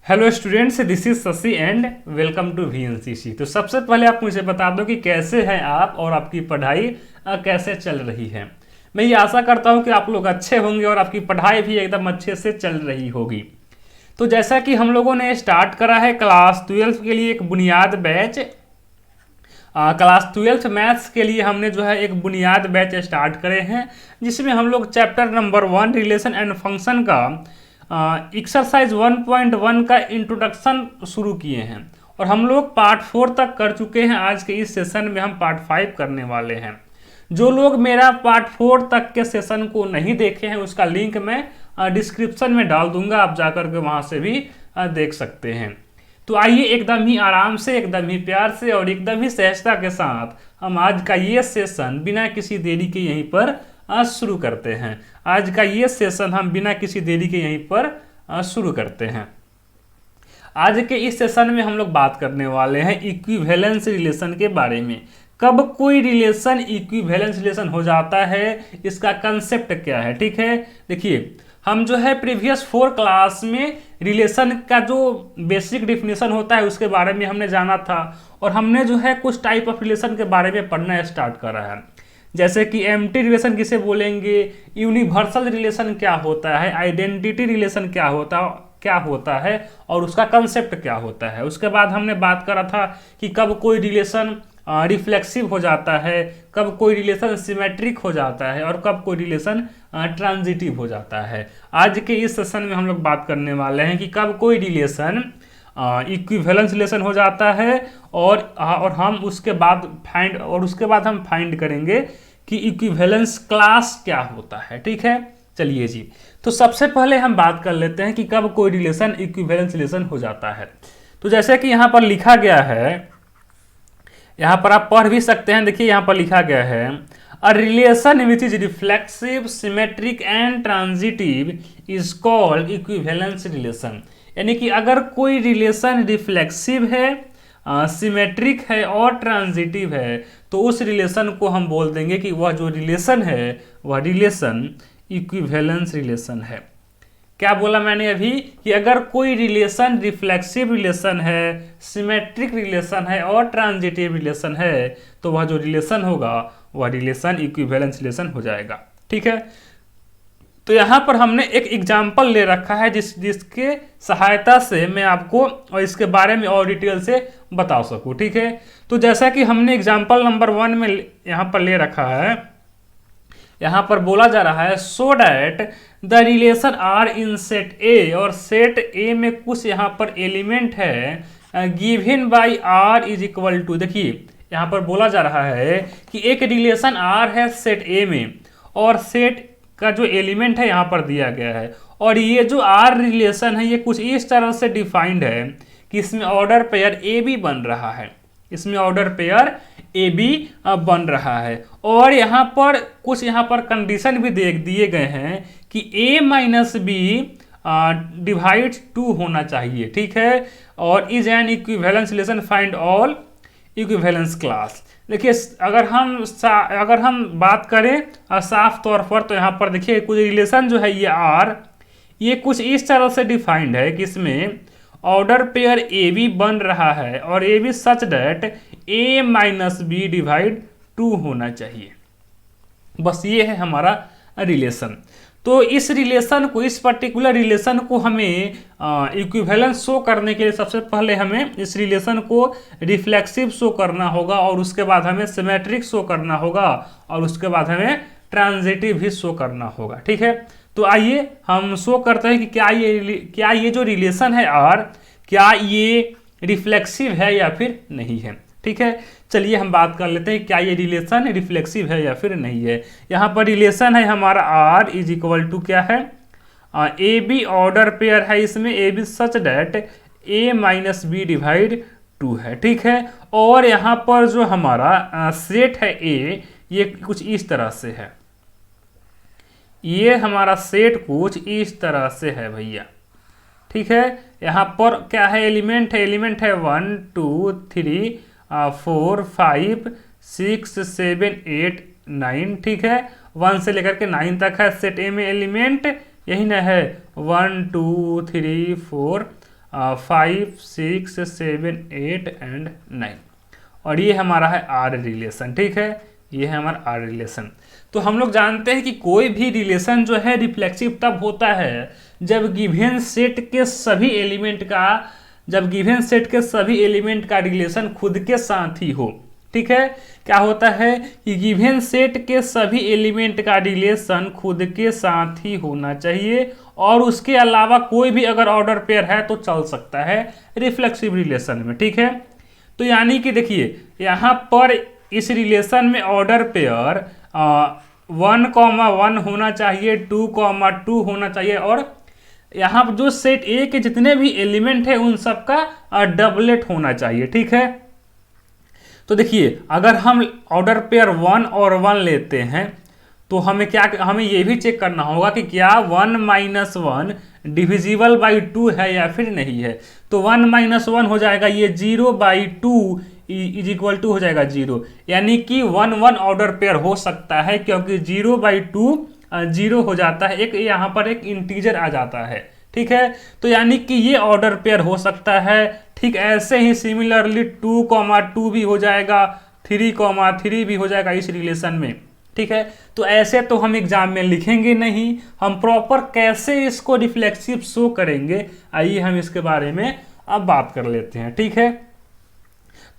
Hello students, this is Shashi and welcome to VNCC। तो सबसे पहले आप मुझे बता दो कि कैसे हैं आप और आपकी पढ़ाई कैसे चल रही है। मैं ये आशा करता हूँ कि आप लोग अच्छे होंगे और आपकी पढ़ाई भी एकदम अच्छे से चल रही होगी। तो जैसा कि हम लोगों ने स्टार्ट करा है क्लास 12 के लिए एक बुनियाद बैच, क्लास 12 मैथ्स के लिए हमने जो है एक बुनियाद बैच स्टार्ट करे हैं, जिसमें हम लोग chapter number 1 relation and function का एक्सरसाइज 1.1 का इंट्रोडक्शन शुरू किए हैं और हम लोग पार्ट 4 तक कर चुके हैं। आज के इस सेशन में हम पार्ट 5 करने वाले हैं। जो लोग मेरा पार्ट 4 तक के सेशन को नहीं देखे हैं उसका लिंक मैं डिस्क्रिप्शन में डाल दूंगा, आप जाकर के वहां से भी देख सकते हैं। तो आइए एकदम ही आराम से, एकदम ही प्यार से और एकदम ही सहजता के साथ हम आज का ये सेशन बिना किसी देरी के यहीं पर शुरू करते हैं। आज का ये सेशन हम बिना किसी देरी के यहीं पर शुरू करते हैं। आज के इस सेशन में हम लोग बात करने वाले हैं इक्विवेलेंस रिलेशन के बारे में। कब कोई रिलेशन इक्विवेलेंस रिलेशन हो जाता है, इसका कंसेप्ट क्या है। ठीक है, देखिए हम जो है प्रीवियस 4 क्लास में रिलेशन का जो बेसिक डिफिनेशन होता है उसके बारे में हमने जाना था और हमने जो है कुछ टाइप ऑफ रिलेशन के बारे में पढ़ना स्टार्ट करा है। जैसे कि एम्प्टी रिलेशन किसे बोलेंगे, यूनिवर्सल रिलेशन क्या होता है, आइडेंटिटी रिलेशन क्या होता है और उसका कंसेप्ट क्या होता है। उसके बाद हमने बात करा था कि कब कोई रिलेशन रिफ्लेक्सिव हो जाता है, कब कोई रिलेशन सिमेट्रिक हो जाता है और कब कोई रिलेशन ट्रांजिटिव हो जाता है। आज के इस सेशन में हम लोग बात करने वाले हैं कि कब कोई रिलेशन इक्विवेलेंस रिलेशन हो जाता है और हम उसके बाद हम फाइंड करेंगे कि इक्विवेलेंस क्लास क्या होता है। ठीक है, चलिए जी। तो सबसे पहले हम बात कर लेते हैं कि कब कोई रिलेशन इक्विवेलेंस रिलेशन हो जाता है। तो जैसे कि यहाँ पर लिखा गया है, यहाँ पर आप पढ़ भी सकते हैं। देखिए यहाँ पर लिखा गया है a relation which is reflexive symmetric and transitive is called equivalence relation. यानी कि अगर कोई रिलेशन रिफ्लेक्सिव है, सिमेट्रिक है और ट्रांजिटिव है तो उस रिलेशन को हम बोल देंगे कि वह जो रिलेशन है वह रिलेशन इक्विवेलेंस रिलेशन है। क्या बोला मैंने अभी कि अगर कोई रिलेशन रिफ्लेक्सिव रिलेशन है, सिमेट्रिक रिलेशन है और ट्रांजिटिव रिलेशन है तो वह जो रिलेशन होगा वह रिलेशन इक्विवेलेंस रिलेशन हो जाएगा। ठीक है, तो यहाँ पर हमने एक एग्जाम्पल ले रखा है जिसके सहायता से मैं आपको और इसके बारे में और डिटेल से बता सकूँ। ठीक है, तो जैसा कि हमने एग्जाम्पल नंबर 1 में यहाँ पर ले रखा है, यहाँ पर बोला जा रहा है so that the relation R in set A, और सेट ए में कुछ यहाँ पर एलिमेंट है given by R is equal to. देखिए यहाँ पर बोला जा रहा है कि एक रिलेशन आर है सेट ए में और सेट का जो एलिमेंट है यहाँ पर दिया गया है और ये जो आर रिलेशन है ये कुछ इस तरह से डिफाइंड है कि इसमें ऑर्डर पेयर ए बी बन रहा है, इसमें ऑर्डर पेयर ए बी बन रहा है और यहाँ पर कुछ यहाँ पर कंडीशन भी दिए गए हैं कि ए माइनस बी डिवाइड 2 होना चाहिए। ठीक है, और is an equivalence relation find all equivalence class. देखिए अगर हम बात करें साफ तौर पर तो यहाँ पर देखिए कुछ रिलेशन जो है ये आर, ये कुछ इस तरह से डिफाइंड है कि इसमें ऑर्डर पेयर ए बी बन रहा है और A B such that A minus B divide 2 होना चाहिए। बस ये है हमारा रिलेशन। तो इस रिलेशन को, इस पर्टिकुलर रिलेशन को हमें इक्विवेलेंस शो करने के लिए सबसे पहले हमें इस रिलेशन को रिफ्लेक्सिव शो करना होगा और उसके बाद हमें सिमेट्रिक शो करना होगा और उसके बाद हमें ट्रांजिटिव भी शो करना होगा। ठीक है, तो आइए हम शो करते हैं कि क्या ये जो रिलेशन है आर, क्या ये रिफ्लेक्सिव है या फिर नहीं है। ठीक है, चलिए हम बात कर लेते हैं क्या ये रिलेशन रिफ्लेक्सिव है या फिर नहीं है। यहाँ पर रिलेशन है हमारा आर इज इक्वल टू क्या है, ए बी ऑर्डर पेयर है, इसमें A B such that A minus B divide 2 है। ठीक है, और यहाँ पर जो हमारा सेट है ए, ये कुछ इस तरह से है, ये हमारा सेट कुछ इस तरह से है भैया। ठीक है, यहाँ पर क्या है, एलिमेंट है 1 2 3 4 5 6 7 8 9। ठीक है, 1 से लेकर के 9 तक है सेट ए में एलिमेंट, यही ना है 1 2 3 4 5 6 7 8 एंड 9, और ये हमारा है आर रिलेशन। ठीक है, ये है हमारा आर रिलेशन। तो हम लोग जानते हैं कि कोई भी रिलेशन जो है रिफ्लेक्सिव तब होता है जब गिवन सेट के सभी एलिमेंट का रिलेशन खुद के साथ ही हो। ठीक है, क्या होता है कि गिवन सेट के सभी एलिमेंट का रिलेशन खुद के साथ ही होना चाहिए, और उसके अलावा कोई भी अगर ऑर्डर पेयर है तो चल सकता है रिफ्लेक्सिव रिलेशन में। ठीक है, तो यानी कि देखिए यहाँ पर इस रिलेशन में ऑर्डर पेयर 1,1 होना चाहिए, 2,2 होना चाहिए, और यहाँ पर जो सेट ए के जितने भी एलिमेंट है उन सबका डबलेट होना चाहिए। ठीक है, तो देखिए अगर हम ऑर्डर पेयर 1 और 1 लेते हैं तो हमें ये भी चेक करना होगा कि क्या 1 - 1 डिविजिबल बाई 2 है या फिर नहीं है। तो 1 - 1 हो जाएगा ये 0/2 इज इक्वल टू हो जाएगा 0, यानी कि 1 1 ऑर्डर पेयर हो सकता है, क्योंकि 0/2 0 हो जाता है, एक यहाँ पर एक इंटीजर आ जाता है। ठीक है, तो यानी कि ये ऑर्डर पेयर हो सकता है। ठीक ऐसे ही सिमिलरली 2,2 भी हो जाएगा, 3,3 भी हो जाएगा इस रिलेशन में। ठीक है, तो ऐसे तो हम एग्जाम में लिखेंगे नहीं, हम प्रॉपर कैसे इसको रिफ्लेक्सिव शो करेंगे, आइए हम इसके बारे में अब बात कर लेते हैं। ठीक है,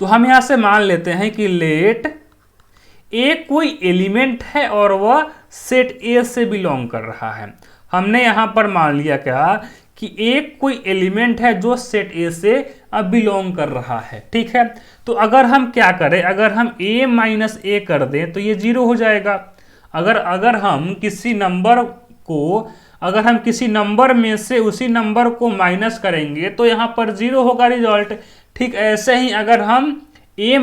तो हम यहां से मान लेते हैं कि लेट ए कोई एलिमेंट है और वह सेट ए से बिलोंग कर रहा है। हमने यहां पर मान लिया क्या कि एक कोई एलिमेंट है जो सेट ए से बिलोंग कर रहा है। ठीक है, तो अगर हम क्या करें, अगर हम a - a कर दें तो ये 0 हो जाएगा। अगर हम किसी नंबर में से उसी नंबर को माइनस करेंगे तो यहाँ पर 0 होगा रिजल्ट। ठीक ऐसे ही अगर हम a -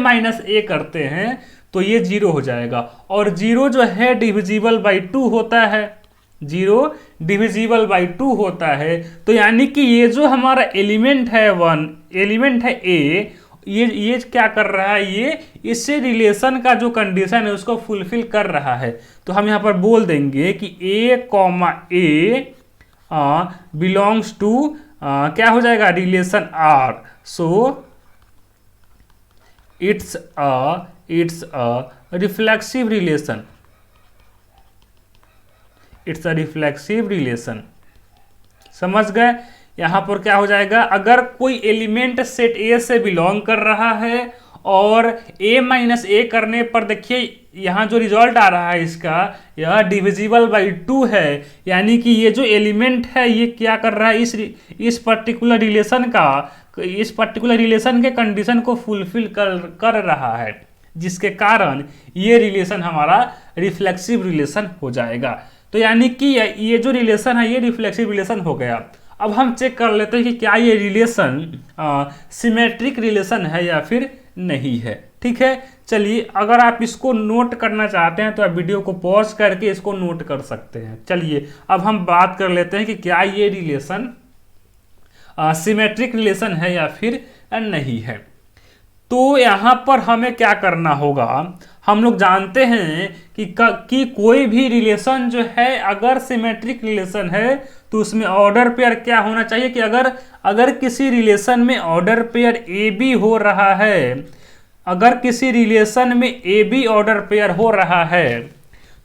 a करते हैं तो ये 0 हो जाएगा, और 0 जो है डिविजिबल बाई 2 होता है, 0 डिविजिबल बाई 2 होता है। तो यानी कि ये जो हमारा एलिमेंट है ए, ये क्या कर रहा है, ये इससे रिलेशन का जो कंडीशन है उसको फुलफिल कर रहा है। तो हम यहाँ पर बोल देंगे कि a, बिलोंग्स टू क्या हो जाएगा relation R, so it's a reflexive relation, it's a reflexive relation. समझ गए, यहां पर क्या हो जाएगा, अगर कोई एलिमेंट सेट ए से बिलोंग कर रहा है और a - a करने पर देखिए यहाँ जो रिजल्ट आ रहा है इसका, यह डिविजिबल बाई 2 है, यानी कि ये जो एलिमेंट है ये क्या कर रहा है, इस पर्टिकुलर रिलेशन के कंडीशन को फुलफिल कर रहा है, जिसके कारण ये रिलेशन हमारा रिफ्लेक्सिव रिलेशन हो जाएगा। तो यानी कि ये जो रिलेशन है ये रिफ्लेक्सिव रिलेशन हो गया। अब हम चेक कर लेते हैं कि क्या ये रिलेशन सिमेट्रिक रिलेशन है या फिर नहीं है। ठीक है, चलिए अगर आप इसको नोट करना चाहते हैं तो आप वीडियो को पॉज करके इसको नोट कर सकते हैं। चलिए अब हम बात कर लेते हैं कि क्या ये रिलेशन सिमेट्रिक रिलेशन है या फिर नहीं है। तो यहाँ पर हमें क्या करना होगा, हम लोग जानते हैं कि कोई भी रिलेशन जो है अगर सिमेट्रिक रिलेशन है तो उसमें ऑर्डर पेयर क्या होना चाहिए, कि अगर किसी रिलेशन में ऑर्डर पेयर ए बी हो रहा है, अगर किसी रिलेशन में ए बी ऑर्डर पेयर हो रहा है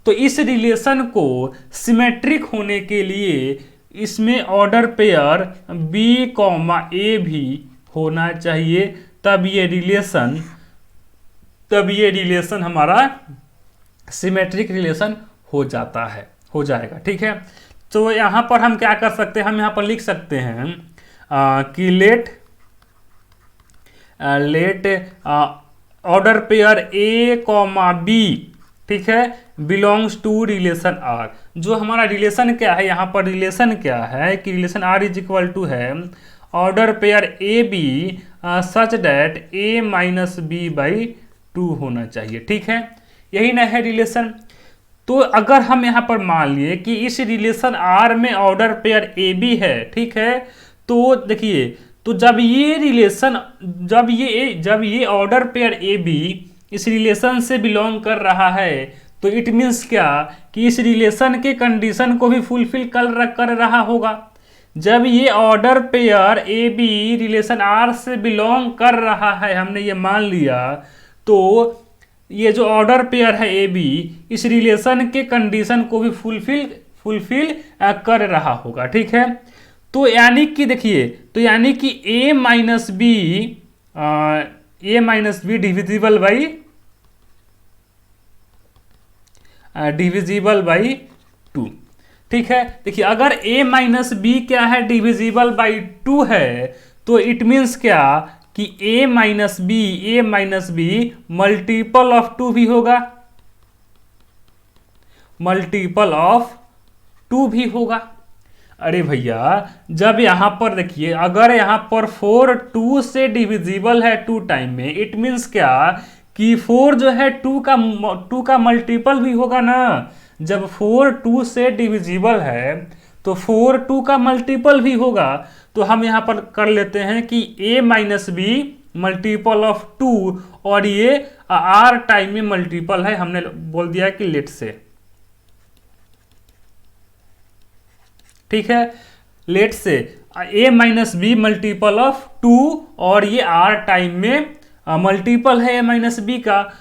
तो इस रिलेशन को सिमेट्रिक होने के लिए इसमें ऑर्डर पेयर बी ए भी होना चाहिए, तब ये रिलेशन हमारा सिमेट्रिक रिलेशन हो जाएगा। ठीक है, तो यहाँ पर हम क्या कर सकते हैं, हम यहाँ पर लिख सकते हैं कि let order pair a, b, ठीक है, बिलोंग्स टू रिलेशन आर। जो हमारा रिलेशन क्या है, यहाँ पर रिलेशन क्या है कि relation R is equal to है order pair A B such that a - b/2 होना चाहिए। ठीक है, यही ना है रिलेशन। तो अगर हम यहाँ पर मान लिए कि इस रिलेशन आर में ऑर्डर पेयर ए बी है, ठीक है, तो देखिए तो जब ये ऑर्डर पेयर ए बी इस रिलेशन से बिलोंग कर रहा है तो इट मीन्स क्या कि इस रिलेशन के कंडीशन को भी फुलफिल कर रहा होगा। जब ये order pair A B relation R से बिलोंग कर रहा है, हमने ये मान लिया, तो ये जो ऑर्डर पेयर है ए बी इस रिलेशन के कंडीशन को भी फुलफिल कर रहा होगा। ठीक है, तो यानी कि देखिए, तो यानी कि A minus B divisible by 2। ठीक है, देखिए अगर a माइनस बी क्या है, डिविजिबल बाई 2 है, तो इट मीन्स क्या कि a minus B multiple of 2 भी होगा, मल्टीपल ऑफ 2 भी होगा। अरे भैया, जब यहां पर देखिए, अगर यहां पर 4 2 से डिविजिबल है 2 टाइम में, इट मीन्स क्या कि 4 जो है 2 का मल्टीपल भी होगा ना। जब 4 2 से डिविजिबल है तो 4 2 का मल्टीपल भी होगा। तो हम यहाँ पर कर लेते हैं कि a minus B multiple of 2 और ये r टाइम में मल्टीपल है, हमने बोल दिया कि लेट से। ठीक है, लेट से a minus B multiple of 2 और ये r टाइम में मल्टीपल है a माइनस बी का,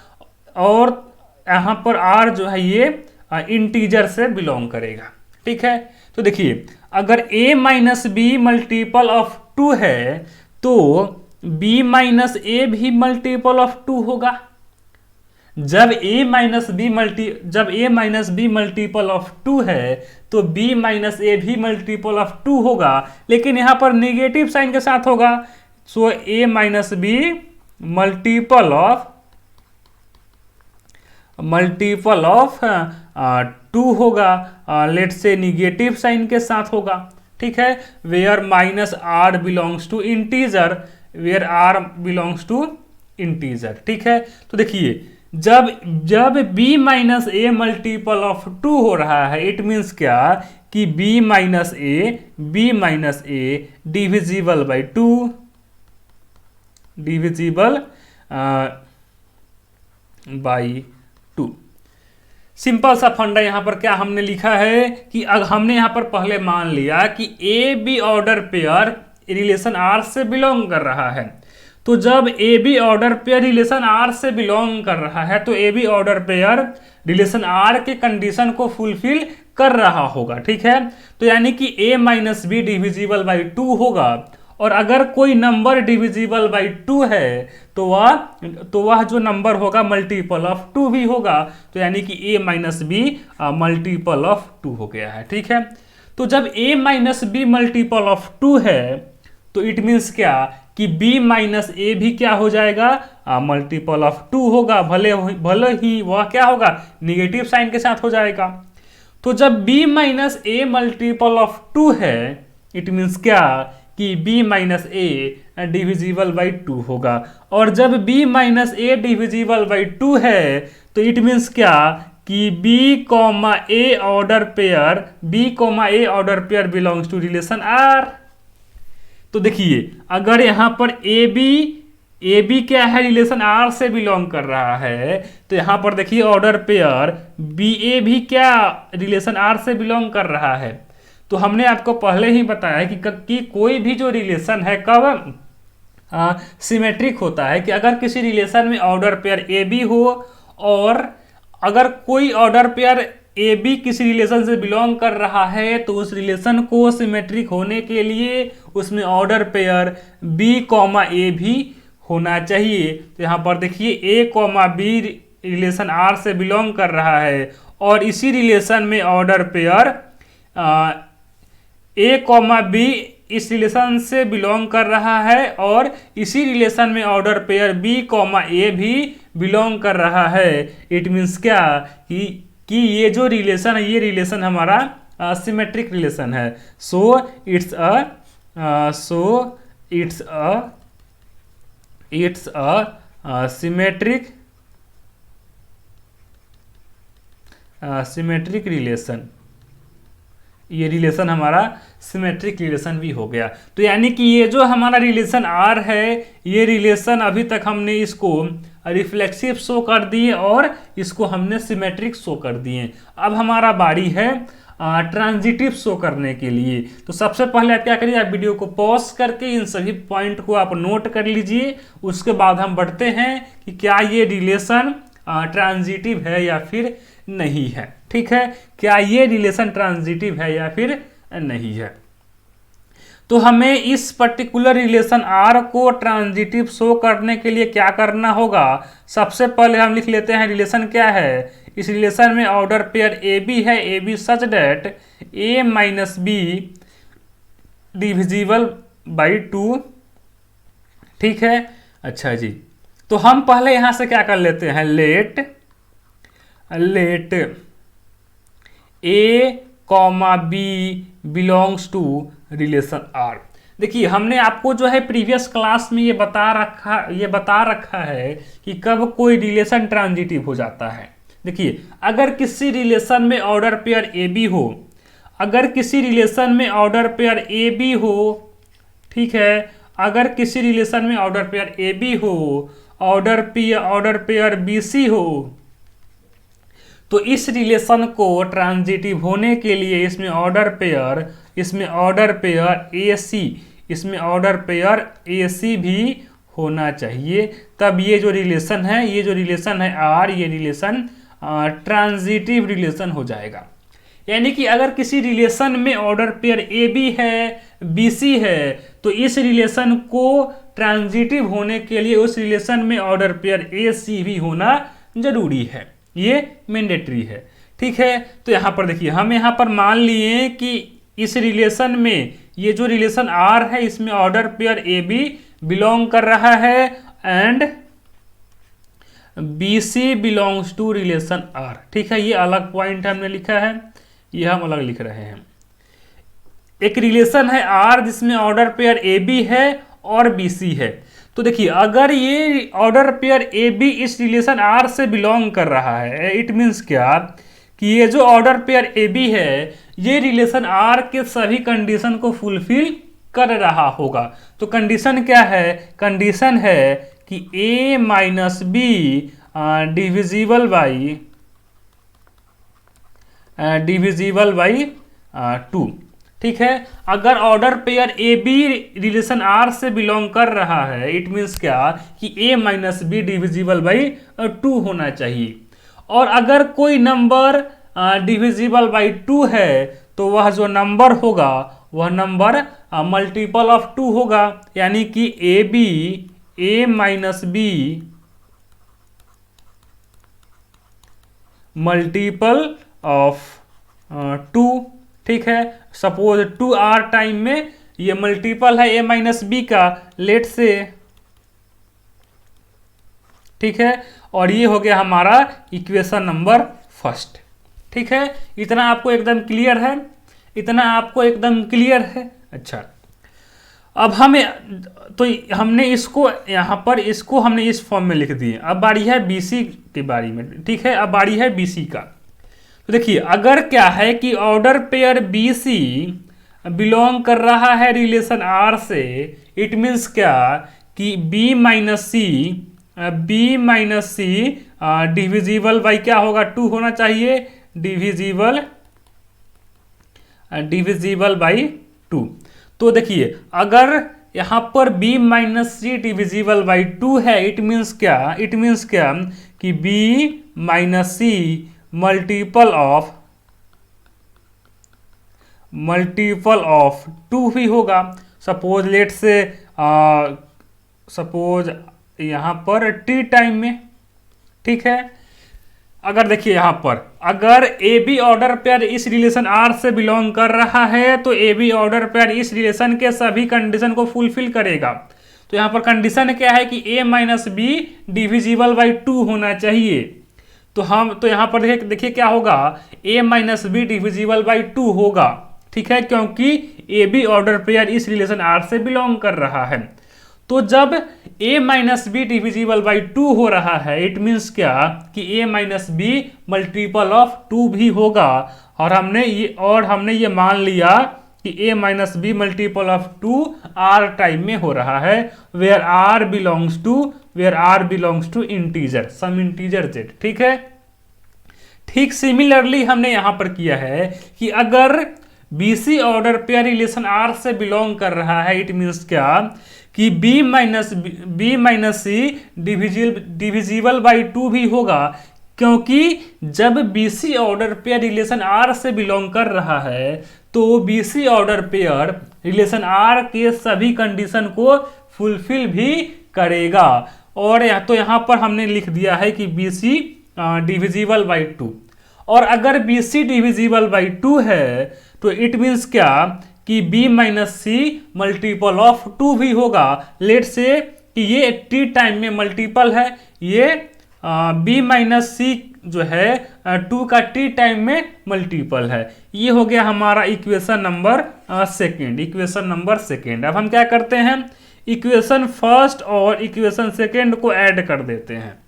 और यहाँ पर r जो है ये इंटीजर से बिलोंग करेगा। ठीक है, तो देखिए अगर a minus B multiple of 2 है तो b माइनस ए भी मल्टीपल ऑफ 2 होगा। जब a minus B multiple of 2 है तो b माइनस ए भी मल्टीपल ऑफ 2 होगा, लेकिन यहां पर नेगेटिव साइन के साथ होगा। सो a minus B multiple of 2 होगा, लेट से निगेटिव साइन के साथ होगा। ठीक है, where minus R belongs to integer, where R belongs to integer. ठीक है, तो देखिए जब b minus A multiple of 2 हो रहा है, इट मीन्स क्या कि b minus A divisible by 2, divisible by 2। Simple सा फंडा यहां पर क्या हमने लिखा है कि हमने यहां पर पहले मान लिया कि A B order pair relation R से बिलोंग कर रहा है। तो जब A B order pair relation R से बिलोंग कर रहा है तो A B order pair relation R के कंडीशन को फुलफिल कर रहा होगा। ठीक है, तो यानी कि a minus B divisible by 2 होगा, और अगर कोई नंबर डिविजिबल बाई 2 है तो वह जो नंबर होगा मल्टीपल ऑफ 2 भी होगा। तो यानी कि a minus B multiple of 2 हो गया है। ठीक है, तो जब a minus B multiple of 2 है तो इट मीन्स क्या कि b माइनस ए भी क्या हो जाएगा, मल्टीपल ऑफ 2 होगा, भले ही वह क्या होगा, निगेटिव साइन के साथ हो जाएगा। तो जब b minus A multiple of 2 है, इट मीन्स क्या कि b minus A divisible by 2 होगा, और जब b minus A divisible by 2 है तो इट मीन्स क्या कि b comma A order pair belongs to relation r। तो देखिए अगर यहां पर ए बी क्या है, रिलेशन आर से बिलोंग कर रहा है, तो यहां पर देखिए ऑर्डर पेयर बी ए भी क्या रिलेशन आर से बिलोंग कर रहा है। तो हमने आपको पहले ही बताया कि कोई भी जो रिलेशन है कब सिमेट्रिक होता है, कि अगर किसी रिलेशन में ऑर्डर पेयर ए बी हो, और अगर कोई ऑर्डर पेयर ए बी किसी रिलेशन से बिलोंग कर रहा है तो उस रिलेशन को सिमेट्रिक होने के लिए उसमें order pair B comma A भी होना चाहिए। तो यहाँ पर देखिए A comma B relation R से बिलोंग कर रहा है, और इसी रिलेशन में order pair A comma B इस रिलेशन से बिलोंग कर रहा है, और इसी रिलेशन में order pair B comma A भी बिलोंग कर रहा है। इट मीन्स क्या कि ये जो रिलेशन है, ये रिलेशन हमारा सिमेट्रिक रिलेशन है। सो इट्स अ सिमेट्रिक रिलेशन। ये रिलेशन हमारा सिमेट्रिक रिलेशन भी हो गया। तो यानी कि ये जो हमारा रिलेशन आर है, ये रिलेशन अभी तक हमने इसको रिफ्लेक्सिव शो कर दिए और इसको हमने सिमेट्रिक शो कर दिए। अब हमारा बारी है ट्रांजिटिव शो करने के लिए। तो सबसे पहले आप क्या करिए, आप वीडियो को पॉज करके इन सभी पॉइंट को आप नोट कर लीजिए। उसके बाद हम बढ़ते हैं कि क्या ये रिलेशन ट्रांजिटिव है या फिर नहीं है। ठीक है, क्या ये रिलेशन ट्रांजिटिव है या फिर नहीं है। तो हमें इस पर्टिकुलर रिलेशन आर को ट्रांजिटिव शो करने के लिए क्या करना होगा, सबसे पहले हम लिख लेते हैं रिलेशन क्या है। इस रिलेशन में ऑर्डर पेयर ए बी है, A B such that A minus B divisible by 2। ठीक है, अच्छा जी, तो हम पहले यहां से क्या कर लेते हैं, let A comma B belongs to relation R. देखिए हमने आपको जो है प्रीवियस क्लास में ये बता रखा है कि कब कोई रिलेशन ट्रांजिटिव हो जाता है। देखिए अगर किसी रिलेशन में ऑर्डर पेयर ए बी हो, अगर किसी रिलेशन में ऑर्डर पेयर ए बी हो, ठीक है, अगर किसी रिलेशन में ऑर्डर पेयर ए बी हो, ऑर्डर पेयर बी सी हो, तो इस रिलेशन को ट्रांजिटिव होने के लिए इसमें ऑर्डर पेयर ए सी भी होना चाहिए। तब ये जो रिलेशन है आर, ये रिलेशन ट्रांजिटिव रिलेशन हो जाएगा। यानी कि अगर किसी रिलेशन में ऑर्डर पेयर ए बी है, बी सी है, तो इस रिलेशन को ट्रांजिटिव होने के लिए उस रिलेशन में ऑर्डर पेयर ए सी भी होना जरूरी है, ये मैंडेटरी है। ठीक है, तो यहां पर देखिए हम यहां पर मान लिए कि इस रिलेशन में ये जो रिलेशन आर है इसमें order pair A B belong कर रहा है and B C belongs to relation R. ठीक है, ये अलग पॉइंट हमने लिखा है, ये हम अलग लिख रहे हैं। एक रिलेशन है आर जिसमें ऑर्डर पेयर ए बी है और बी सी है। तो देखिए अगर ये ऑर्डर पेयर ए बी इस रिलेशन आर से बिलोंग कर रहा है, इट मीन्स क्या कि ये जो ऑर्डर पेयर ए बी है ये रिलेशन आर के सभी कंडीशन को फुलफिल कर रहा होगा। तो कंडीशन क्या है, कंडीशन है कि A minus B divisible by 2। ठीक है, अगर order pair A B relation R से बिलोंग कर रहा है, इट मीन्स क्या कि A minus B divisible by 2 होना चाहिए। और अगर कोई नंबर डिविजिबल बाई 2 है तो वह जो नंबर होगा वह नंबर मल्टीपल ऑफ 2 होगा। यानी कि A minus B multiple of 2। ठीक है, सपोज 2 आर टाइम में ये मल्टीपल है ए माइनस बी का, लेट से। ठीक है, और ये हो गया हमारा इक्वेशन नंबर फर्स्ट। ठीक है, इतना आपको एकदम क्लियर है, इतना आपको एकदम क्लियर है। अच्छा, अब हमने इसको यहाँ पर इसको हमने इस फॉर्म में लिख दिए। अब बारी है बीसी के बारे में। ठीक है, अब बारी है बीसी का। तो देखिए अगर क्या है कि order pair B C belong कर रहा है रिलेशन आर से, इट मीन्स क्या कि B minus C divisible by क्या होगा, 2 होना चाहिए, डिविजिबल बाई 2। तो देखिए अगर यहाँ पर b minus C divisible by 2 है, इट मीन्स क्या कि b minus C multiple of 2 ही होगा। सपोज लेट से सपोज यहाँ पर t टाइम में। ठीक है, अगर देखिए यहाँ पर अगर ए बी ऑर्डर पेयर इस रिलेशन आर से बिलोंग कर रहा है तो ए बी ऑर्डर पेयर इस रिलेशन के सभी कंडीशन को फुलफिल करेगा। तो यहाँ पर कंडीशन क्या है कि A minus B divisible by 2 होना चाहिए। तो यहाँ पर देखिए क्या होगा, ए माइनस बी डिविजिबल बाई 2 होगा। ठीक है, क्योंकि ए बी ऑर्डर पेयर इस रिलेशन आर से बिलोंग कर रहा है। तो जब a minus B divisible by 2 हो रहा है, इट मीन्स क्या कि a minus B multiple of 2 भी होगा। और हमने ये मान लिया कि a minus B multiple of 2 r time में हो रहा है, where r belongs to integer, some integer z। ठीक है, ठीक सिमिलरली हमने यहां पर किया है कि अगर BC order pair relation R से बिलोंग कर रहा है, इट मीन्स क्या कि B minus C divisible by 2 भी होगा, क्योंकि जब BC order pair relation R से बिलोंग कर रहा है तो BC order pair relation R के सभी कंडीशन को फुलफिल भी करेगा। और यहाँ पर हमने लिख दिया है कि BC डिविजिबल बाई 2, और अगर BC डिविजिबल बाई 2 है तो इट मीन्स क्या कि B minus C multiple of 2 भी होगा। लेट से कि ये T टाइम में मल्टीपल है, ये B माइनस C जो है 2 का T टाइम में मल्टीपल है। ये हो गया हमारा इक्वेशन नंबर सेकेंड। अब हम क्या करते हैं, इक्वेशन फर्स्ट और इक्वेशन सेकेंड को ऐड कर देते हैं।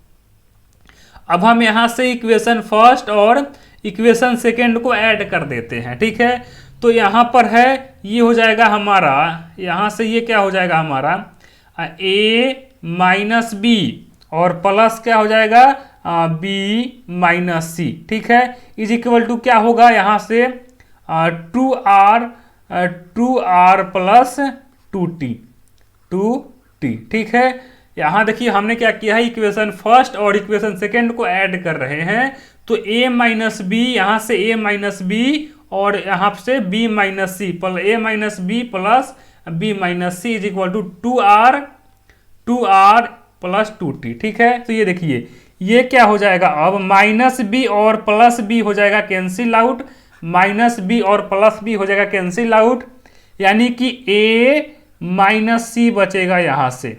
अब हम यहां से इक्वेशन फर्स्ट और इक्वेशन सेकेंड को ऐड कर देते हैं, ठीक है। तो यहां पर है, ये हो जाएगा हमारा, यहां से ये क्या हो जाएगा हमारा A माइनस बी और प्लस क्या हो जाएगा B माइनस C, ठीक है, इज इक्वल टू क्या होगा यहां से 2R प्लस 2T, ठीक है। यहां देखिए हमने क्या किया है, इक्वेशन फर्स्ट और इक्वेशन सेकेंड को ऐड कर रहे हैं। तो A माइनस बी, यहां से A माइनस बी और यहां से B minus C, A minus B plus B minus C is equal to 2R plus 2T, ठीक है। तो ये देखिए ये क्या हो जाएगा, अब माइनस बी और प्लस बी हो जाएगा कैंसिल आउट, माइनस बी और प्लस बी हो जाएगा कैंसिल आउट, यानी कि A माइनस सी बचेगा यहां से,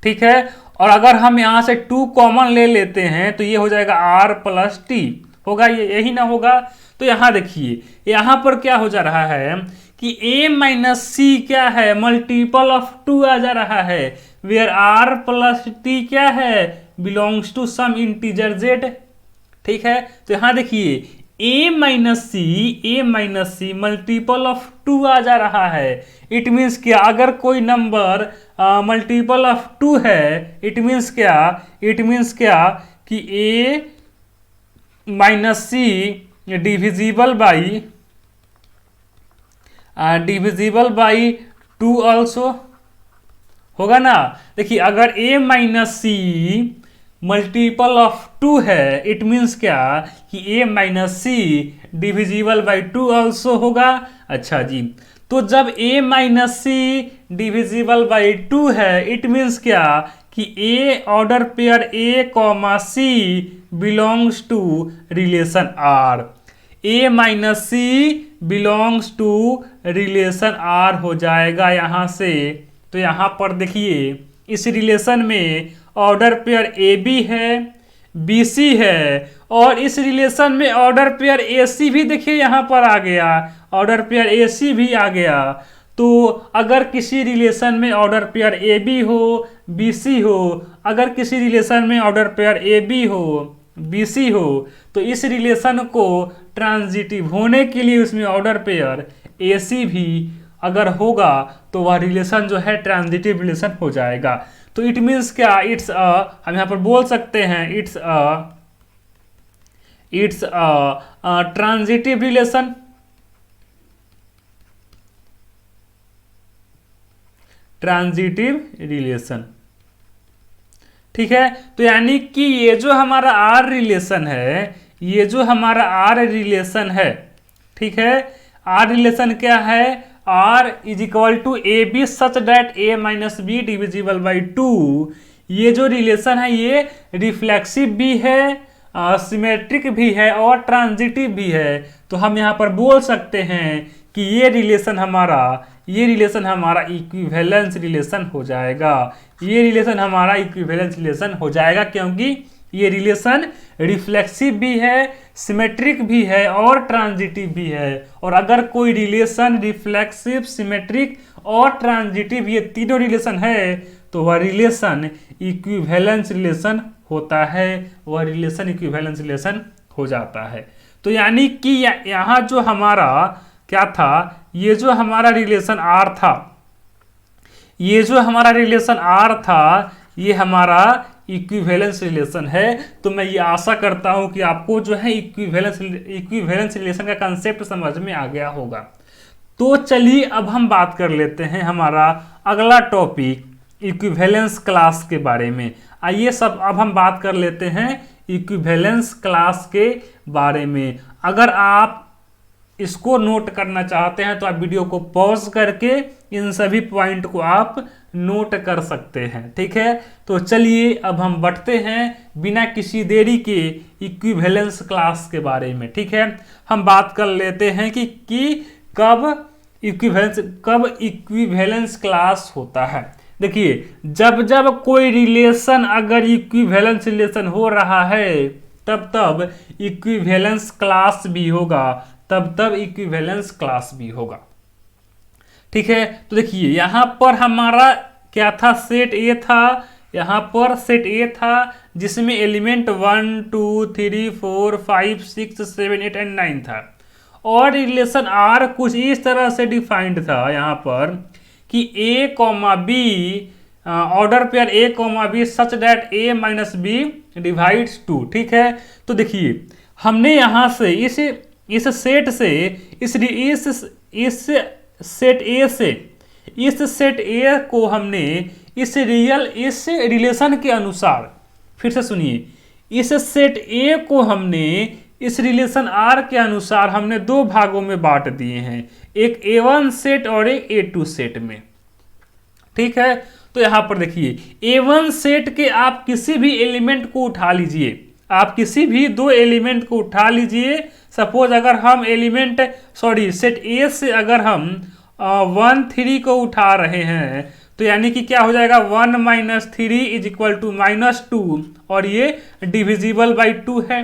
ठीक है। और अगर हम यहां से 2 कॉमन ले लेते हैं तो ये हो जाएगा R प्लस T होगा, ये यही ना होगा। तो यहां देखिए यहां पर क्या हो जा रहा है कि A माइनस सी क्या है, मल्टीपल ऑफ 2 आ जा रहा है, वेयर R प्लस T क्या है, belongs to some integer Z, ठीक है। तो यहां देखिए A minus C multiple of 2 आ जा रहा है। इट मीन्स क्या, अगर कोई नंबर मल्टीपल ऑफ 2 है, इट मीन्स क्या कि A minus C divisible by 2 also होगा ना। देखिए अगर A minus C multiple of 2 है, इट मीन्स क्या कि A minus C divisible by 2 also होगा। अच्छा जी, तो जब A minus C divisible by 2 है, इट मीन्स क्या कि A order pair A comma C belongs to relation R, A minus C belongs to relation R हो जाएगा यहां से। तो यहां पर देखिए इस रिलेशन में ऑर्डर पेयर AB है, BC है, और इस रिलेशन में ऑर्डर पेयर AC भी देखिए यहां पर आ गया, ऑर्डर पेयर AC भी आ गया। तो अगर किसी रिलेशन में ऑर्डर पेयर AB हो, BC हो, अगर किसी रिलेशन में ऑर्डर पेयर AB हो, BC हो, तो इस रिलेशन को ट्रांजिटिव होने के लिए उसमें ऑर्डर पेयर AC भी अगर होगा तो वह रिलेशन जो है ट्रांजिटिव रिलेशन हो जाएगा। तो इट मीन्स क्या, हम यहां पर बोल सकते हैं इट्स ट्रांजिटिव रिलेशन, ठीक है। तो यानी कि ये जो हमारा R रिलेशन है, ठीक है, R रिलेशन क्या है, R is equal to A B such that A minus B divisible by 2। ये जो रिलेशन है ये रिफ्लेक्सिव भी है, सिमेट्रिक भी है और ट्रांजिटिव भी है। तो हम यहाँ पर बोल सकते हैं कि ये रिलेशन हमारा इक्विवेलेंस रिलेशन हो जाएगा, क्योंकि ये रिलेशन रिफ्लेक्सिव भी है, सिमेट्रिक भी है और ट्रांजिटिव भी है। और अगर कोई रिलेशन रिफ्लेक्सिव, सिमेट्रिक और ट्रांजिटिव ये तीनों रिलेशन है तो वह रिलेशन इक्विवेलेंस रिलेशन होता है, हो जाता है। तो यानी कि यहाँ जो हमारा क्या था, ये जो हमारा रिलेशन R था, ये हमारा इक्विवेलेंस रिलेशन है। तो मैं ये आशा करता हूं कि आपको जो है इक्विवेलेंस रिलेशन का कंसेप्ट समझ में आ गया होगा। तो चलिए अब हम बात कर लेते हैं हमारा अगला टॉपिक इक्विवेलेंस क्लास के बारे में। आइए सब अब हम बात कर लेते हैं इक्विवेलेंस क्लास के बारे में। अगर आप इसको नोट करना चाहते हैं तो आप वीडियो को पॉज करके इन सभी पॉइंट को आप नोट कर सकते हैं, ठीक है। तो चलिए अब हम बढ़ते हैं बिना किसी देरी के इक्विवेलेंस क्लास के बारे में, ठीक है। हम बात कर लेते हैं कि कब इक्विवेलेंस क्लास होता है। देखिए, जब जब कोई रिलेशन अगर इक्विवेलेंस रिलेशन हो रहा है तब तब इक्विवेलेंस क्लास भी होगा, तब इक्विवेलेंस क्लास भी होगा, ठीक है। तो देखिए यहां पर हमारा क्या था, सेट ए था। यहां पर सेट ए था जिसमें एलिमेंट 1 2 3 4 5 6 7 8 एंड 9 था। और रिलेशन आर कुछ इस तरह से डिफाइंड था यहाँ पर कि A comma B, order pair A comma B such that A minus B divides 2, ठीक है। तो देखिए हमने यहाँ से इस सेट से इस सेट ए को हमने इस रिलेशन के अनुसार, फिर से सुनिए, इस सेट ए को हमने इस रिलेशन आर के अनुसार हमने दो भागों में बांट दिए हैं, एक A1 सेट और एक A2 सेट में, ठीक है। तो यहां पर देखिए A1 सेट के आप किसी भी एलिमेंट को उठा लीजिए, आप किसी भी दो एलिमेंट को उठा लीजिए। सपोज अगर हम सेट ए से अगर हम 1 3 को उठा रहे हैं तो यानी कि क्या हो जाएगा, 1 माइनस 3 इज इक्वल टू -2 और ये डिविजिबल बाई 2 है,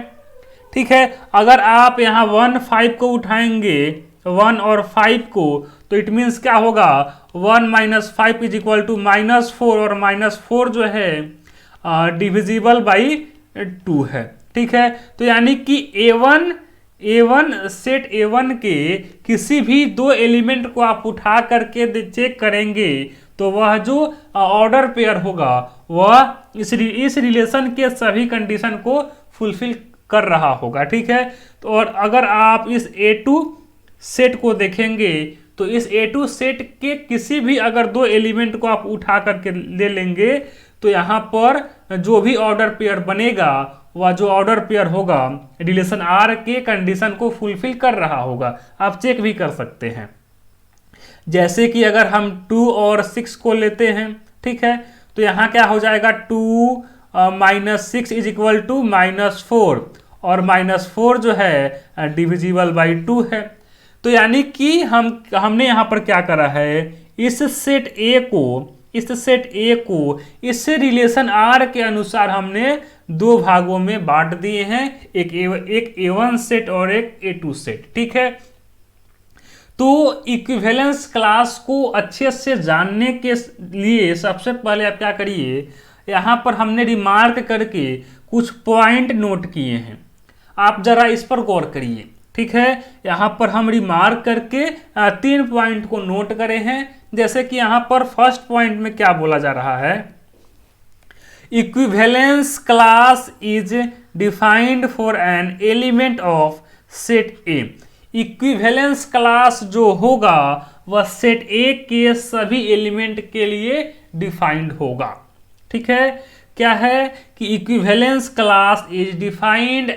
ठीक है। अगर आप यहाँ 1 5 को उठाएंगे, 1 और 5 को, तो इट मीन्स क्या होगा, 1 माइनस 5 इज इक्वल टू -4 और -4 जो है डिविजिबल बाई 2 है, ठीक है। तो यानी कि सेट A1 के किसी भी दो एलिमेंट को आप उठा करके चेक करेंगे तो वह जो ऑर्डर पेयर होगा वह इस रिलेशन के सभी कंडीशन को फुलफिल कर रहा होगा, ठीक है। तो और अगर आप इस A2 सेट को देखेंगे तो इस A2 सेट के किसी भी अगर दो एलिमेंट को आप उठा करके ले लेंगे तो यहाँ पर जो भी ऑर्डर पेयर बनेगा वह जो ऑर्डर पेयर होगा रिलेशन आर के कंडीशन को फुलफिल कर रहा होगा। आप चेक भी कर सकते हैं, जैसे कि अगर हम 2 और 6 को लेते हैं, ठीक है। तो यहाँ क्या हो जाएगा, 2 माइनस 6 इज इक्वल टू -4 और -4 जो है डिविजिबल बाई 2 है। तो यानी कि हमने यहाँ पर क्या करा है, इस सेट ए को इस रिलेशन आर के अनुसार हमने दो भागों में बांट दिए हैं, एक A1 सेट और एक A2 सेट, ठीक है। तो इक्विवेलेंस क्लास को अच्छे से जानने के लिए सबसे पहले आप क्या करिए, यहाँ पर हमने रिमार्क करके कुछ पॉइंट नोट किए हैं, आप जरा इस पर गौर करिए, ठीक है। यहाँ पर हम रिमार्क करके 3 पॉइंट को नोट करे हैं। जैसे कि यहाँ पर फर्स्ट पॉइंट में क्या बोला जा रहा है, equivalence class is defined for an element of set A. Equivalence class जो होगा वह सेट ए के सभी एलिमेंट के लिए डिफाइंड होगा, ठीक है। क्या है कि equivalence class is defined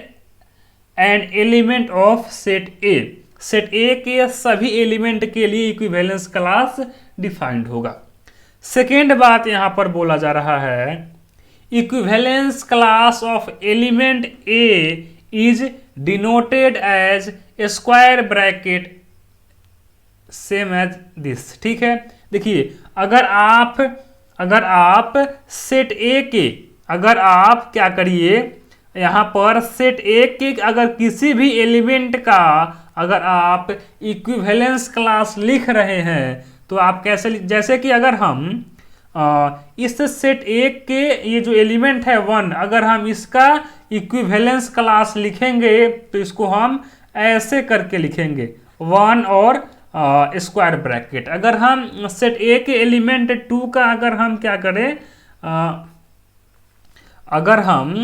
an element of set A, set A के सभी एलिमेंट के लिए इक्विवेलेंस क्लास डिफाइंड होगा। सेकेंड बात यहां पर बोला जा रहा है, equivalence class of element A is denoted as square bracket same as this, ठीक है। देखिए अगर आप सेट ए के, अगर आप क्या करिए, यहाँ पर सेट ए के अगर किसी भी एलिमेंट का अगर आप इक्विवेलेंस क्लास लिख रहे हैं तो आप कैसे, जैसे कि अगर हम इस सेट ए के ये जो एलिमेंट है 1, अगर हम इसका इक्विवेलेंस क्लास लिखेंगे तो इसको हम ऐसे करके लिखेंगे 1 और स्क्वायर ब्रैकेट। अगर हम सेट ए के एलिमेंट 2 का अगर हम क्या करें अगर हम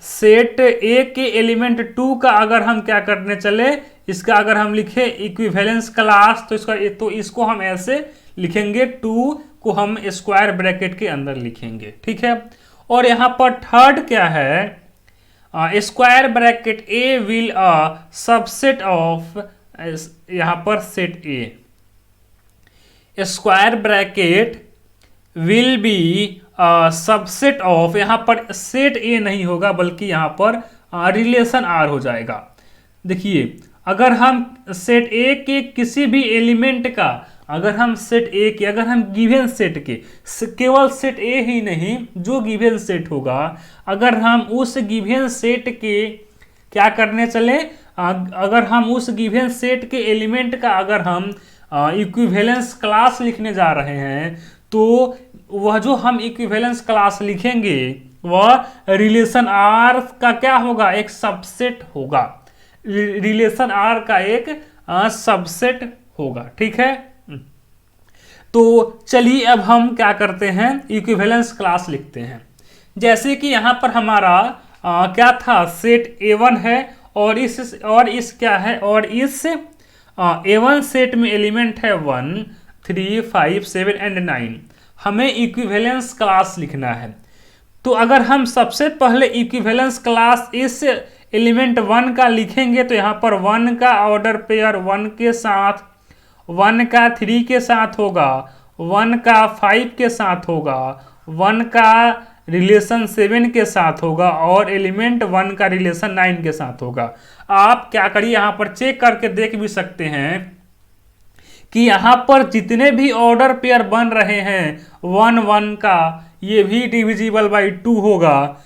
सेट ए के एलिमेंट 2 का अगर हम क्या करने चले, इसका अगर हम लिखे इक्विवेलेंस क्लास, तो इसको हम ऐसे लिखेंगे, 2 को हम स्क्वायर ब्रैकेट के अंदर लिखेंगे, ठीक है। और यहाँ पर थर्ड क्या है, square bracket A will subset of, यहाँ पर set A, square bracket will be subset of, यहाँ पर सेट ए नहीं होगा बल्कि यहाँ पर रिलेशन आर हो जाएगा। देखिए अगर हम सेट ए के किसी भी एलिमेंट का, अगर हम सेट ए के, अगर हम गिवन सेट के, केवल सेट ए ही नहीं, जो गिवन सेट होगा, अगर हम उस गिवन सेट के क्या करने चले, अगर हम उस गिवन सेट के एलिमेंट का अगर हम इक्विवेलेंस क्लास लिखने जा रहे हैं, तो वह जो हम इक्विवेलेंस क्लास लिखेंगे वह रिलेशन आर का क्या होगा, एक सबसेट होगा, रिलेशन आर का एक सबसेट होगा, ठीक है। तो चलिए अब हम क्या करते हैं, इक्विवेलेंस क्लास लिखते हैं। जैसे कि यहाँ पर हमारा क्या था, सेट A1 है और इस क्या है, और इस A1 सेट में एलिमेंट है 1, 3, 5, 7 एंड 9। हमें इक्विवेलेंस क्लास लिखना है। तो अगर हम सबसे पहले इक्विवेलेंस क्लास इस एलिमेंट 1 का लिखेंगे, तो यहाँ पर 1 का ऑर्डर पेयर 1 के साथ, 1 का 3 के साथ होगा, 1 का 5 के साथ होगा, 1 का रिलेशन 7 के साथ होगा और एलिमेंट 1 का रिलेशन 9 के साथ होगा। आप क्या करिए, यहाँ पर चेक करके देख भी सकते हैं कि यहाँ पर जितने भी ऑर्डर पेयर बन रहे हैं 1 1 का, ये भी डिविजिबल बाई 2 होगा,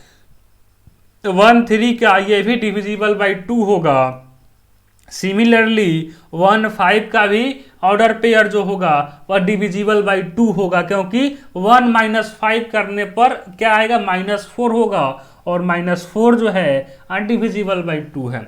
1 3 का ये भी डिविजिबल बाई 2 होगा। सिमिलरली 1 5 का भी ऑर्डर पेयर जो होगा वह डिविजिबल बाई 2 होगा, क्योंकि 1 -5 करने पर क्या आएगा, -4 होगा, और -4 जो है अनडिविजिबल बाई 2 है।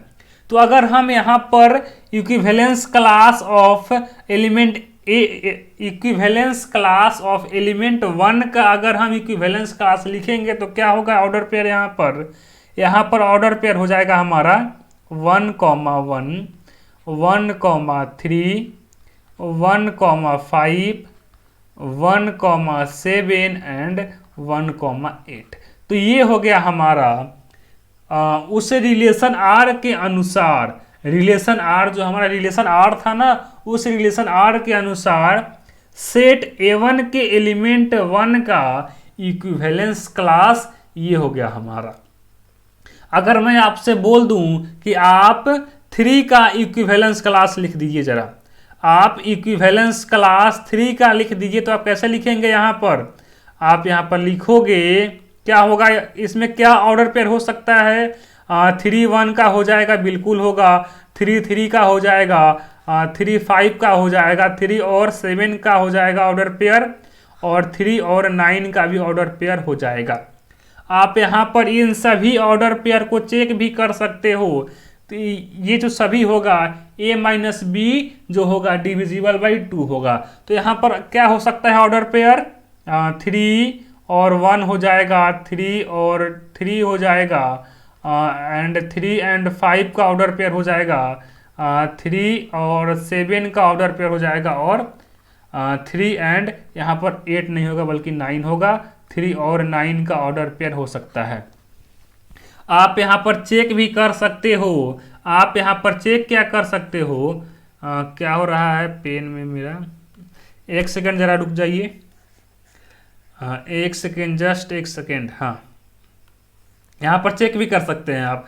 तो अगर हम यहाँ पर equivalence class of element equivalence class of element 1 का अगर हम इक्विवेलेंस क्लास लिखेंगे, तो क्या होगा, ऑर्डर पेयर यहाँ पर ऑर्डर पेयर हो जाएगा हमारा 1, 1, 1, 3, 1, 5, 1, 7 एंड 1, 8। तो ये हो गया हमारा उस रिलेशन आर के अनुसार, रिलेशन आर जो हमारा रिलेशन आर था ना, उस रिलेशन आर के अनुसार सेट A1 के एलिमेंट 1 का इक्विवेलेंस क्लास ये हो गया हमारा। अगर मैं आपसे बोल दूं कि आप 3 का इक्विवेलेंस क्लास लिख दीजिए, जरा आप इक्विवेलेंस क्लास 3 का लिख दीजिए, तो आप कैसे लिखेंगे, यहाँ पर आप यहाँ पर लिखोगे, क्या होगा, इसमें क्या ऑर्डर पेयर हो सकता है, 3 1 का हो जाएगा, बिल्कुल होगा, 3 3 का हो जाएगा, 3 5 का हो जाएगा, 3 और 7 का हो जाएगा ऑर्डर पेयर, और 3 और 9 का भी ऑर्डर पेयर हो जाएगा। आप यहाँ पर इन सभी ऑर्डर पेयर को चेक भी कर सकते हो। तो ये जो सभी होगा A - B जो होगा डिविजिबल बाई 2 होगा। तो यहाँ पर क्या हो सकता है ऑर्डर पेयर, 3 और 1 हो जाएगा, 3 और 3 हो जाएगा, एंड 3 एंड 5 का ऑर्डर पेयर हो जाएगा, 3 और 7 का ऑर्डर पेयर हो जाएगा, और 3 एंड यहाँ पर 8 नहीं होगा बल्कि 9 होगा, 3 और 9 का ऑर्डर पेयर हो सकता है। आप यहाँ पर चेक भी कर सकते हो, आप यहाँ पर चेक क्या कर सकते हो, क्या हो रहा है पेन में मेरा, एक सेकंड जरा रुक जाइए, हाँ एक सेकेंड, जस्ट एक सेकेंड, हाँ यहाँ पर चेक भी कर सकते हैं आप।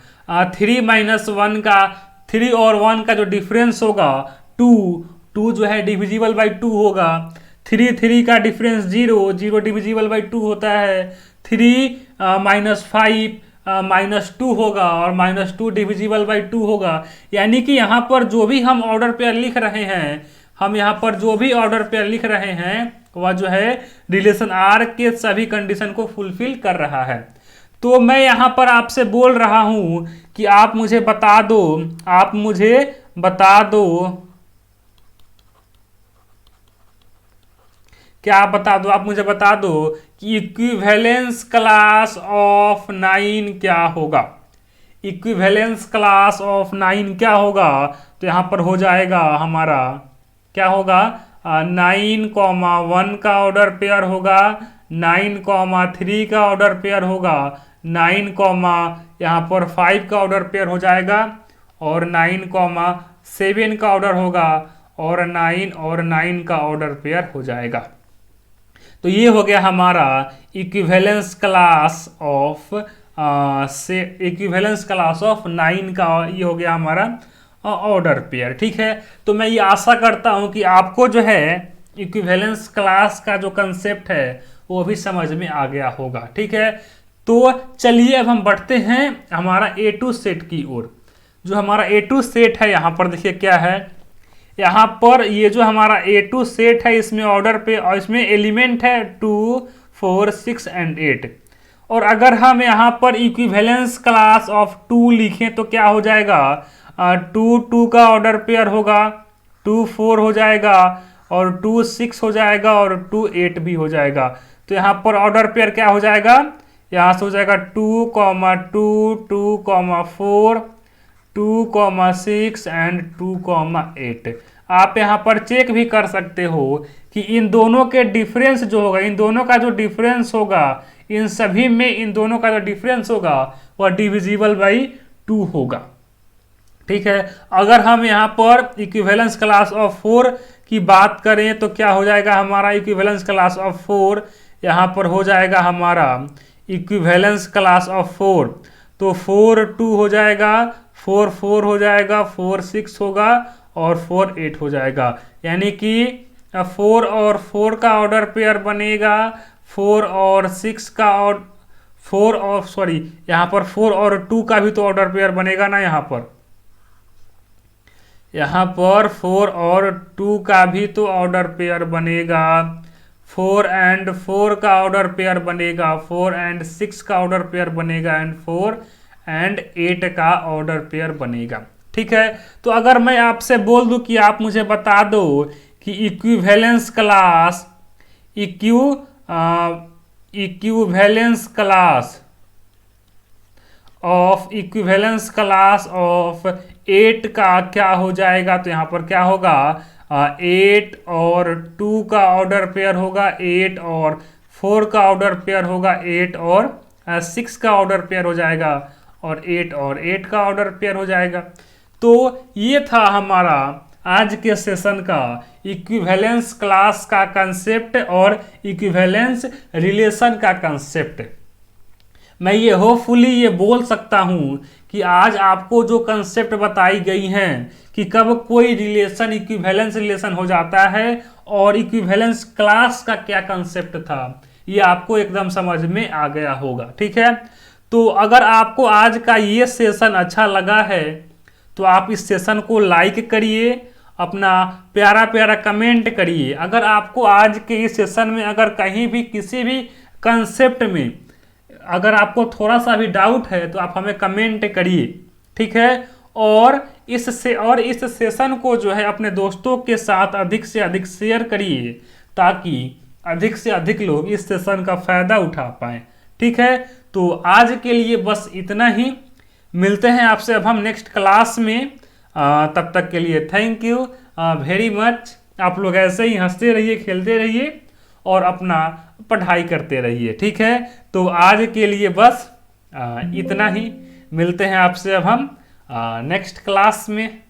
3 - 1 का, 3 और 1 का जो डिफरेंस होगा 2 जो है डिविजिबल बाई 2 होगा, 3 3 का डिफरेंस 0 0 डिविजिबल बाई 2 होता है, 3 -5 -2 होगा, और -2 डिविजिबल बाई 2 होगा। यानी कि यहाँ पर जो भी हम ऑर्डर पेयर लिख रहे हैं, हम यहाँ पर जो भी ऑर्डर पेयर लिख रहे हैं वह जो है रिलेशन आर के सभी कंडीशन को फुलफिल कर रहा है। तो मैं यहाँ पर आपसे बोल रहा हूँ कि आप मुझे बता दो, आप मुझे बता दो क्या आप बता दो, आप मुझे बता दो कि इक्विवेलेंस क्लास ऑफ 9 क्या होगा। इक्विवेलेंस क्लास ऑफ 9 क्या होगा, तो यहाँ पर हो जाएगा हमारा, क्या होगा, 9,1 का ऑर्डर पेयर होगा, 9,3 का ऑर्डर पेयर होगा, 9, यहाँ पर 5 का ऑर्डर पेयर हो जाएगा, और 9,7 का ऑर्डर होगा, और 9 का ऑर्डर पेयर हो जाएगा। तो ये हो गया हमारा equivalence class of equivalence class of 9 का, ये हो गया हमारा ऑर्डर पेयर। ठीक है, तो मैं ये आशा करता हूं कि आपको जो है इक्विवेलेंस क्लास का जो कंसेप्ट है वो भी समझ में आ गया होगा। ठीक है, तो चलिए अब हम बढ़ते हैं हमारा A2 सेट की ओर। जो हमारा A2 सेट है, यहाँ पर देखिए क्या है, यहाँ पर ये जो हमारा A2 सेट है, इसमें ऑर्डर पे और इसमें एलिमेंट है 2, 4, 6 एंड 8। और अगर हम यहाँ पर इक्विवेलेंस क्लास ऑफ 2 लिखें तो क्या हो जाएगा, 2 का ऑर्डर पेयर होगा, 2 4 हो जाएगा, और 2 6 हो जाएगा, और 2 8 भी हो जाएगा। तो यहाँ पर ऑर्डर पेयर क्या हो जाएगा, यहाँ से हो जाएगा 2, 2, 2, 4, 2, 6 एंड 2, 8। आप यहाँ पर चेक भी कर सकते हो कि इन दोनों के डिफरेंस जो होगा, इन दोनों का जो डिफरेंस होगा, इन सभी में इन दोनों का जो डिफरेंस होगा वह डिविजिबल बाई 2 होगा। ठीक है, अगर हम यहाँ पर इक्विवेलेंस क्लास ऑफ 4 की बात करें तो क्या हो जाएगा हमारा इक्विवेलेंस क्लास ऑफ 4, यहाँ पर हो जाएगा हमारा इक्विवेलेंस क्लास ऑफ 4, तो 4 2 हो जाएगा, 4 4 हो जाएगा, 4 6 होगा, और 4 8 हो जाएगा। यानी कि 4 और 4 का ऑर्डर पेयर बनेगा, 4 और 6 का, और 4 और सॉरी यहाँ पर 4 और 2 का भी तो ऑर्डर पेयर बनेगा ना, यहाँ पर 4 और 2 का भी तो ऑर्डर पेयर बनेगा, 4 एंड 4 का ऑर्डर पेयर बनेगा, 4 एंड 6 का ऑर्डर पेयर बनेगा, एंड 4 एंड 8 का ऑर्डर पेयर बनेगा। ठीक है, तो अगर मैं आपसे बोल दूं कि आप मुझे बता दो कि equivalence class equivalence class of 8 का क्या हो जाएगा, तो यहाँ पर क्या होगा, 8 और 2 का ऑर्डर पेयर होगा, 8 और 4 का ऑर्डर पेयर होगा, 8 और 6 का ऑर्डर पेयर हो जाएगा, और 8 और 8 का ऑर्डर पेयर हो जाएगा। तो ये था हमारा आज के सेशन का इक्विवेलेंस क्लास का कंसेप्ट और इक्विवेलेंस रिलेशन का कंसेप्ट। मैं ये होपफुली ये बोल सकता हूँ कि आज आपको जो कंसेप्ट बताई गई हैं कि कब कोई रिलेशन इक्विवेलेंस रिलेशन हो जाता है और इक्विवेलेंस क्लास का क्या कंसेप्ट था, ये आपको एकदम समझ में आ गया होगा। ठीक है, तो अगर आपको आज का ये सेशन अच्छा लगा है तो आप इस सेशन को लाइक करिए, अपना प्यारा प्यारा कमेंट करिए। अगर आपको आज के इस सेशन में अगर कहीं भी किसी भी कंसेप्ट में अगर आपको थोड़ा सा भी डाउट है तो आप हमें कमेंट करिए। ठीक है, और इस सेशन को जो है अपने दोस्तों के साथ अधिक से अधिक शेयर करिए ताकि अधिक से अधिक लोग इस सेशन का फायदा उठा पाएं। ठीक है, तो आज के लिए बस इतना ही, मिलते हैं आपसे अब हम नेक्स्ट क्लास में। तब तक के लिए थैंक यू वेरी मच। आप लोग ऐसे ही हंसते रहिए, खेलते रहिए और अपना पढ़ाई करते रहिए। ठीक है, तो आज के लिए बस इतना ही, मिलते हैं आपसे अब हम नेक्स्ट क्लास में।